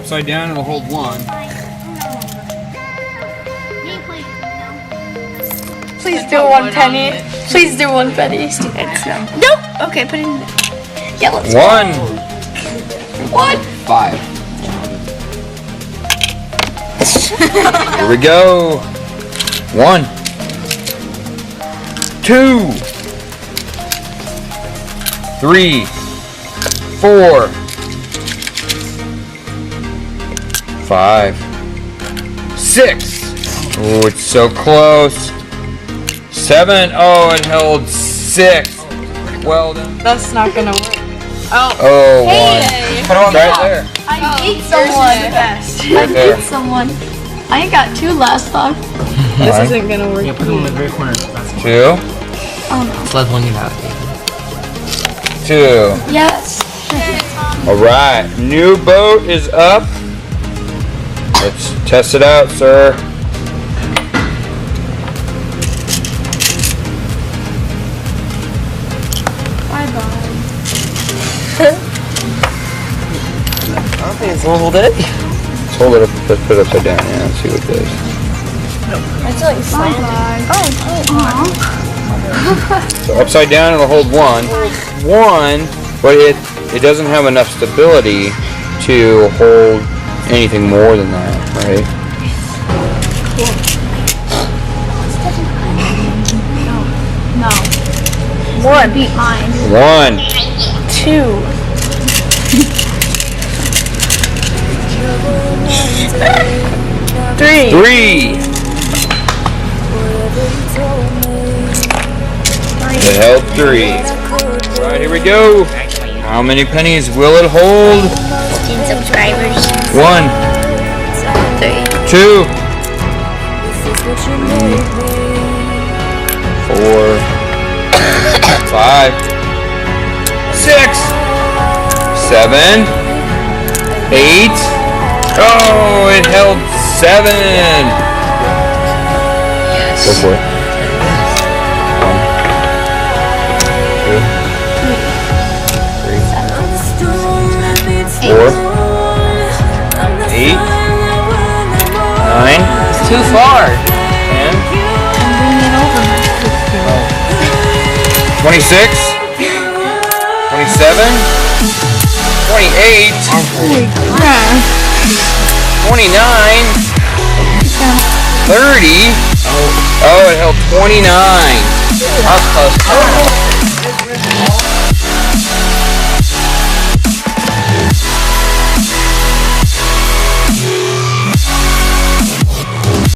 upside down, it'll hold 1. Please do 1 penny. Please do 1 penny. It's no. Nope. Okay, put it in. Yeah, let's 1. 1. 5. Here we go. 1. 2. 3. 4. 5. 6. Oh, it's so close. 7. Oh, it held 6. Well done. That's not gonna work. Oh, 1. Put it on Right there. I beat someone. I beat someone. I got 2 last time. This isn't gonna work. Yeah, put them in the very corner. That's 2. Oh no. Just let one get out. 2. Yes. Alright, new boat is up. Let's test it out, sir. Bye-bye. I don't think it's hold it. Let's hold it up, let's put it upside down, yeah, let's see what it does. It's like bye-bye. So upside down it'll hold 1. 1, but it doesn't have enough stability to hold anything more than that, right? No. 1 behind. 1. 2. 3. 3. It held 3. Alright, here we go. How many pennies will it hold? 15 subscribers. 1. 2. 4. 5. 6. 7. 8. Oh, it held 7. Yes. Go for it. 1, 2, 3, 4, 8, 9. It's too far. 10, 26, 27, 28, 29, 30. Oh, it held 29. That was close.